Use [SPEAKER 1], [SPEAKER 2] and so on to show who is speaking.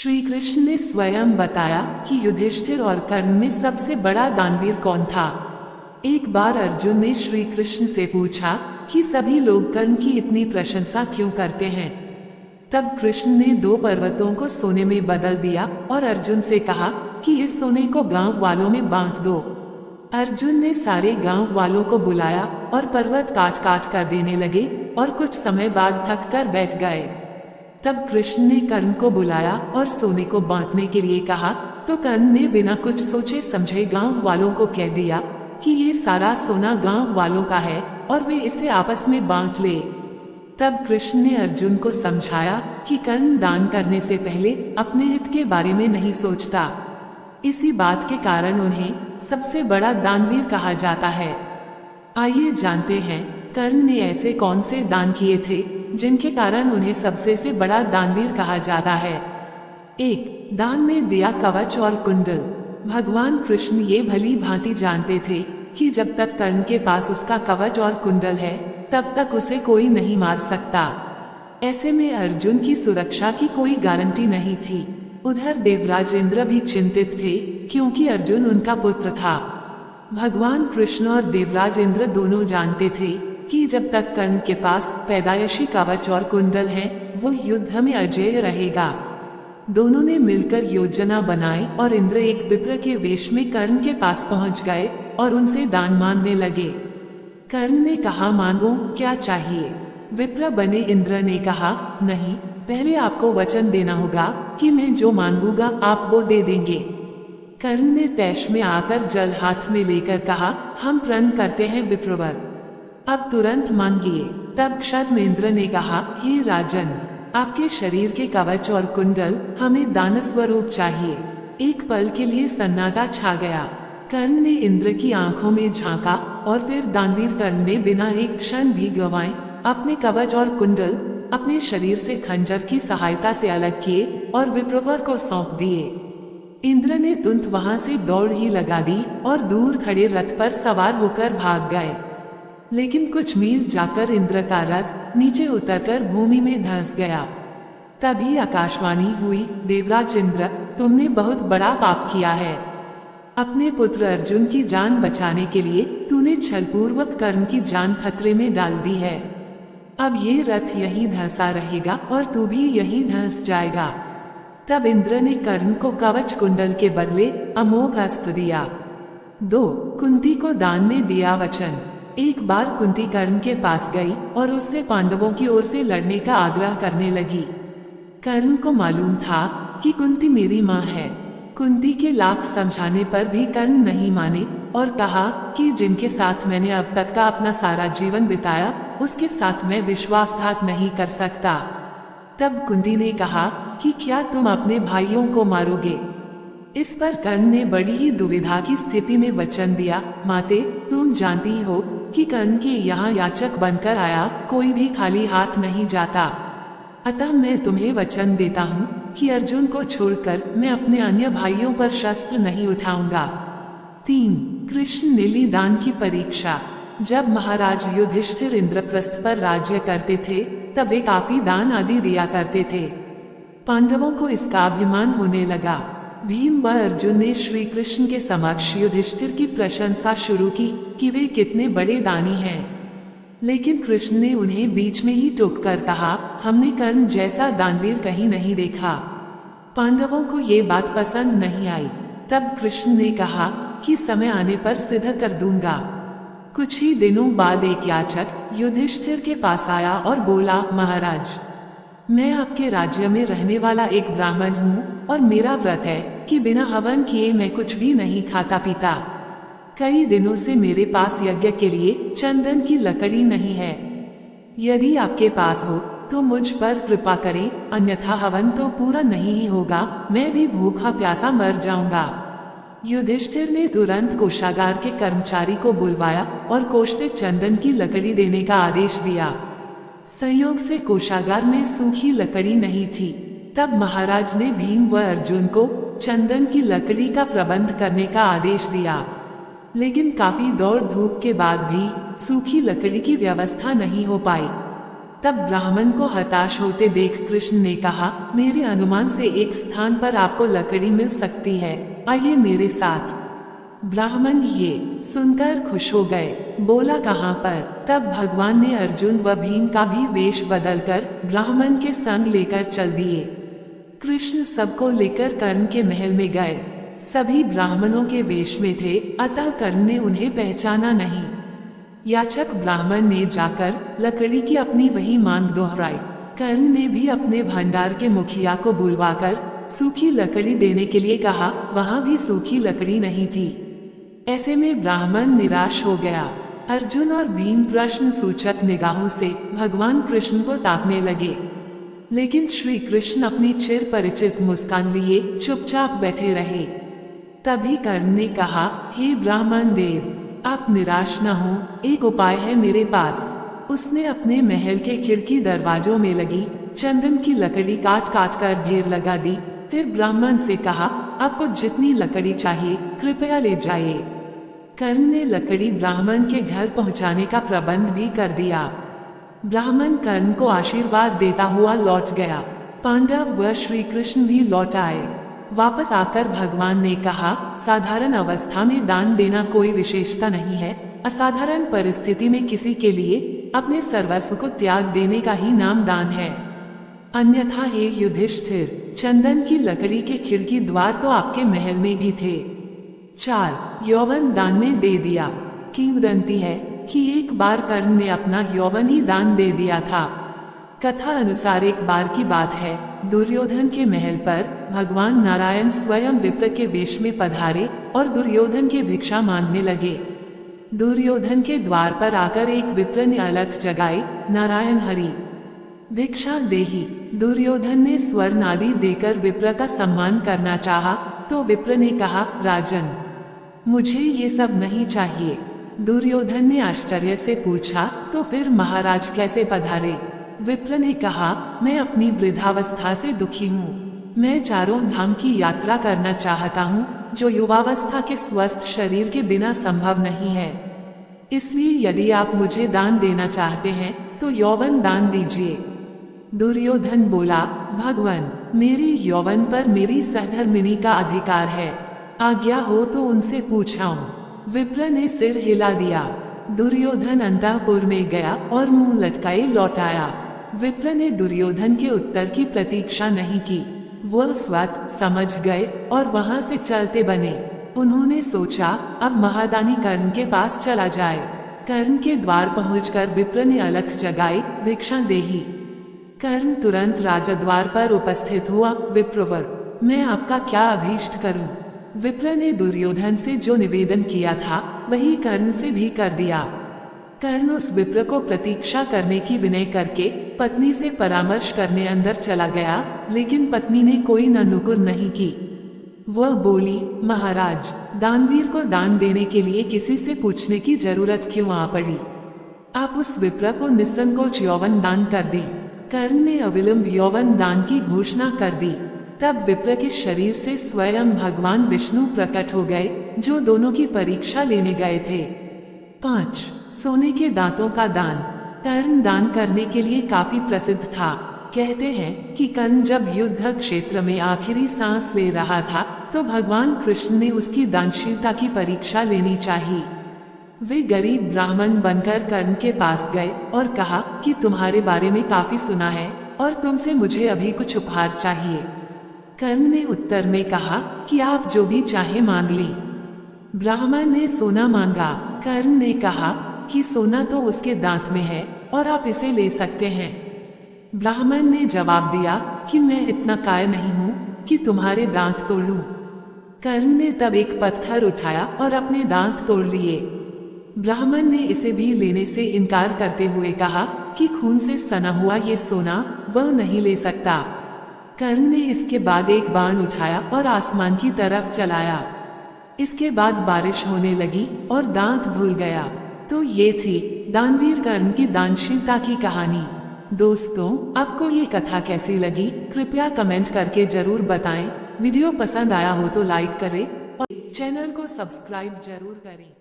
[SPEAKER 1] श्री कृष्ण ने स्वयं बताया कि युधिष्ठिर और कर्ण में सबसे बड़ा दानवीर कौन था। एक बार अर्जुन ने श्री कृष्ण से पूछा कि सभी लोग कर्ण की इतनी प्रशंसा क्यों करते हैं। तब कृष्ण ने 2 पर्वतों को सोने में बदल दिया और अर्जुन से कहा कि इस सोने को गांव वालों में बांट दो। अर्जुन ने सारे गांव वालों को बुलाया और पर्वत काट काट कर देने लगे और कुछ समय बाद थक कर बैठ गए। तब कृष्ण ने कर्ण को बुलाया और सोने को बांटने के लिए कहा, तो कर्ण ने बिना कुछ सोचे समझे गांव वालों को कह दिया कि ये सारा सोना गांव वालों का है और वे इसे आपस में बांट ले। तब कृष्ण ने अर्जुन को समझाया कि कर्ण दान करने से पहले अपने हित के बारे में नहीं सोचता। इसी बात के कारण उन्हें सबसे बड़ा दानवीर कहा जाता है। आइए जानते हैं कर्ण ने ऐसे कौन से दान किए थे जिनके कारण उन्हें सबसे से बड़ा दानवीर कहा जाता है। 1. दान में दिया कवच और कुंडल। भगवान कृष्ण ये भली भांति जानते थे कि जब तक कर्ण के पास उसका कवच और कुंडल है तब तक उसे कोई नहीं मार सकता। ऐसे में अर्जुन की सुरक्षा की कोई गारंटी नहीं थी। उधर देवराज इंद्र भी चिंतित थे क्योंकि अर्जुन उनका पुत्र था। भगवान कृष्ण और देवराज इंद्र दोनों जानते थे कि जब तक कर्ण के पास पैदाइशी कवच और कुंडल है वो युद्ध में अजेय रहेगा। दोनों ने मिलकर योजना बनाई और इंद्र एक विप्र के वेश में कर्ण के पास पहुंच गए और उनसे दान मांगने लगे। कर्ण ने कहा, मांगो क्या चाहिए। विप्र बने इंद्र ने कहा, नहीं, पहले आपको वचन देना होगा कि मैं जो मांगूंगा आप वो दे देंगे। कर्ण ने तैश में आकर जल हाथ में लेकर कहा, हम प्रण करते हैं विप्रवर, अब तुरंत मांगिए। तब क्षद्मेंद्र ने कहा, हे राजन, आपके शरीर के कवच और कुंडल हमें दान स्वरूप चाहिए। एक पल के लिए सन्नाटा छा गया। कर्ण ने इंद्र की आंखों में झांका और फिर दानवीर कर्ण ने बिना एक क्षण भी गंवाए अपने कवच और कुंडल अपने शरीर से खंजर की सहायता से अलग किए और विप्रवर को सौंप दिए। इंद्र ने तुरंत वहां से दौड़ ही लगा दी और दूर खड़े रथ पर सवार होकर भाग गए। लेकिन कुछ मील जाकर इंद्र का रथ नीचे उतरकर भूमि में धंस गया। तभी आकाशवाणी हुई, देवराज इंद्र, तुमने बहुत बड़ा पाप किया है। अपने पुत्र अर्जुन की जान बचाने के लिए तूने छलपूर्वक कर्ण की जान खतरे में डाल दी है। अब ये रथ यहीं धंसा रहेगा और तू भी यहीं धंस जाएगा। तब इंद्र ने कर्ण को कवच कुंडल के बदले अमोघ अस्त्र दिया। 2. कुंती को दान में दिया वचन। एक बार कुंती कर्ण के पास गई और उससे पांडवों की ओर से लड़ने का आग्रह करने लगी। कर्ण को मालूम था कि कुंती मेरी माँ है। कुंती के लाख समझाने पर भी कर्ण नहीं माने और कहा कि जिनके साथ मैंने अब तक का अपना सारा जीवन बिताया उसके साथ मैं विश्वासघात नहीं कर सकता। तब कुंती ने कहा कि क्या तुम अपने भाइयों को मारोगे। इस पर कर्ण ने बड़ी ही दुविधा की स्थिति में वचन दिया, माते, तुम जानती हो कि कर्ण के यहाँ याचक बनकर आया कोई भी खाली हाथ नहीं जाता। अतः मैं तुम्हें वचन देता हूँ कि अर्जुन को छोड़कर मैं अपने अन्य भाइयों पर शस्त्र नहीं उठाऊंगा। 3. कृष्ण नीली दान की परीक्षा। जब महाराज युधिष्ठिर इंद्रप्रस्थ पर राज्य करते थे तब वे काफी दान आदि दिया करते थे। पांडवों को इसका अभिमान होने लगा। भीम व अर्जुन ने श्री कृष्ण के समक्ष युधिष्ठिर की प्रशंसा शुरू की कि वे कितने बड़े दानी हैं। लेकिन कृष्ण ने उन्हें बीच में ही टोककर कहा, हमने कर्ण जैसा दानवीर कहीं नहीं देखा। पांडवों को ये बात पसंद नहीं आई। तब कृष्ण ने कहा कि समय आने पर सिद्ध कर दूंगा। कुछ ही दिनों बाद एक याचक युधिष्ठिर के पास आया और बोला, महाराज, मैं आपके राज्य में रहने वाला एक ब्राह्मण हूँ और मेरा व्रत है कि बिना हवन किए मैं कुछ भी नहीं खाता पीता। कई दिनों से मेरे पास यज्ञ के लिए चंदन की लकड़ी नहीं है। यदि आपके पास हो तो मुझ पर कृपा करें, अन्यथा हवन तो पूरा नहीं ही होगा, मैं भी भूखा प्यासा मर जाऊंगा। युधिष्ठिर ने तुरंत कोषागार के कर्मचारी को बुलवाया और कोष से चंदन की लकड़ी देने का आदेश दिया। संयोग से कोषागार में सूखी लकड़ी नहीं थी। तब महाराज ने भीम व अर्जुन को चंदन की लकड़ी का प्रबंध करने का आदेश दिया। लेकिन काफी दौड़ धूप के बाद भी सूखी लकड़ी की व्यवस्था नहीं हो पाई। तब ब्राह्मण को हताश होते देख कृष्ण ने कहा, मेरे अनुमान से एक स्थान पर आपको लकड़ी मिल सकती है, आइए मेरे साथ। ब्राह्मण ये सुनकर खुश हो गए, बोला कहाँ पर। तब भगवान ने अर्जुन व भीम का भी वेश बदलकर ब्राह्मण के संग लेकर चल दिए। कृष्ण सबको लेकर कर्ण के महल में गए। सभी ब्राह्मणों के वेश में थे, अतः कर्ण ने उन्हें पहचाना नहीं। याचक ब्राह्मण ने जाकर लकड़ी की अपनी वही मांग दोहराई। कर्ण ने भी अपने भंडार के मुखिया को बुलवाकर सूखी लकड़ी देने के लिए कहा, वहां भी सूखी लकड़ी नहीं थी। ऐसे में ब्राह्मण निराश हो गया। अर्जुन और भीम प्रश्न सूचक निगाहों से भगवान कृष्ण को ताकने लगे, लेकिन श्री कृष्ण अपनी चिर परिचित मुस्कान लिए चुपचाप बैठे रहे। तभी कर्ण ने कहा, हे ब्राह्मण देव, आप निराश न हो, एक उपाय है मेरे पास। उसने अपने महल के खिड़की दरवाजों में लगी चंदन की लकड़ी काट काट कर ढेर लगा दी। फिर ब्राह्मण से कहा, आपको जितनी लकड़ी चाहिए कृपया ले जाइए। कर्ण ने लकड़ी ब्राह्मण के घर पहुंचाने का प्रबंध भी कर दिया। ब्राह्मण कर्ण को आशीर्वाद देता हुआ लौट गया। पांडव व श्री कृष्ण भी लौट आए। वापस आकर भगवान ने कहा, साधारण अवस्था में दान देना कोई विशेषता नहीं है, असाधारण परिस्थिति में किसी के लिए अपने सर्वस्व को त्याग देने का ही नाम दान है। अन्यथा हे युधिष्ठिर, चंदन की लकड़ी के खिड़की द्वार तो आपके महल में भी थे। 4. यौवन दान में दे दिया। किंवदंती है कि एक बार कर्ण ने अपना यौवन ही दान दे दिया था। कथा अनुसार एक बार की बात है, दुर्योधन के महल पर भगवान नारायण स्वयं विप्र के वेश में पधारे और दुर्योधन के भिक्षा मांगने लगे। दुर्योधन के द्वार पर आकर एक विप्र ने अलख जगाई, नारायण हरि भिक्षा देहि। दुर्योधन ने स्वर्ण आदि देकर विप्र का सम्मान करना चाहा, तो विप्र ने कहा, राजन मुझे ये सब नहीं चाहिए। दुर्योधन ने आश्चर्य से पूछा, तो फिर महाराज कैसे पधारे? विप्र ने कहा, मैं अपनी वृद्धावस्था से दुखी हूँ। मैं चारों धाम की यात्रा करना चाहता हूँ, जो युवावस्था के स्वस्थ शरीर के बिना संभव नहीं है। इसलिए यदि आप मुझे दान देना चाहते हैं तो यौवन दान दीजिए। दुर्योधन बोला, भगवान मेरे यौवन पर मेरी सहधर्मिणी का अधिकार है, आज्ञा हो तो उनसे पूछाऊं। विप्र ने सिर हिला दिया। दुर्योधन अंतःपुर में गया और मुंह लटकाए लौट आया। विप्र ने दुर्योधन के उत्तर की प्रतीक्षा नहीं की। वह स्वतः समझ गए और वहां से चलते बने। उन्होंने सोचा, अब महादानी कर्ण के पास चला जाए। कर्ण के द्वार पहुंचकर विप्र ने अलख जगाई, भिक्षा देहि। कर्ण तुरंत राजद्वार पर उपस्थित हुआ। विप्रवर, मैं आपका क्या अभीष्ट करूं? विप्र ने दुर्योधन से जो निवेदन किया था वही कर्ण से भी कर दिया। कर्ण उस विप्र को प्रतीक्षा करने की विनय करके पत्नी से परामर्श करने अंदर चला गया, लेकिन पत्नी ने कोई न नुकुर नहीं की। वह बोली, महाराज दानवीर को दान देने के लिए किसी से पूछने की जरूरत क्यों आ पड़ी? आप उस विप्र को निसंकोच यौवन दान कर दें। कर्ण ने अविलंब यौवन दान की घोषणा कर दी। तब विप्र के शरीर से स्वयं भगवान विष्णु प्रकट हो गए, जो दोनों की परीक्षा लेने गए थे। 5. सोने के दांतों का दान। कर्ण दान करने के लिए काफी प्रसिद्ध था। कहते हैं कि कर्ण जब युद्ध क्षेत्र में आखिरी सांस ले रहा था तो भगवान कृष्ण ने उसकी दानशीलता की परीक्षा लेनी चाहिए। वे गरीब ब्राह्मण बनकर कर्ण के पास गए और कहा कि तुम्हारे बारे में काफी सुना है और तुमसे मुझे अभी कुछ उपहार चाहिए। कर्ण ने उत्तर में कहा कि आप जो भी चाहे मांग लें। ब्राह्मण ने सोना मांगा। कर्ण ने कहा कि सोना तो उसके दांत में है और आप इसे ले सकते हैं। ब्राह्मण ने जवाब दिया कि मैं इतना काय नहीं हूँ कि तुम्हारे दांत तोड़ लूं। कर्ण ने तब एक पत्थर उठाया और अपने दांत तोड़ लिए। ब्राह्मण ने इसे भी लेने से इनकार करते हुए कहा कि खून से सना हुआ ये सोना वह नहीं ले सकता। कर्ण ने इसके बाद एक बाण उठाया और आसमान की तरफ चलाया। इसके बाद बारिश होने लगी और दांत धुल गया। तो ये थी दानवीर कर्ण की दानशीलता की कहानी। दोस्तों, आपको ये कथा कैसी लगी कृपया कमेंट करके जरूर बताएं। वीडियो पसंद आया हो तो लाइक करें और चैनल को सब्सक्राइब जरूर करें।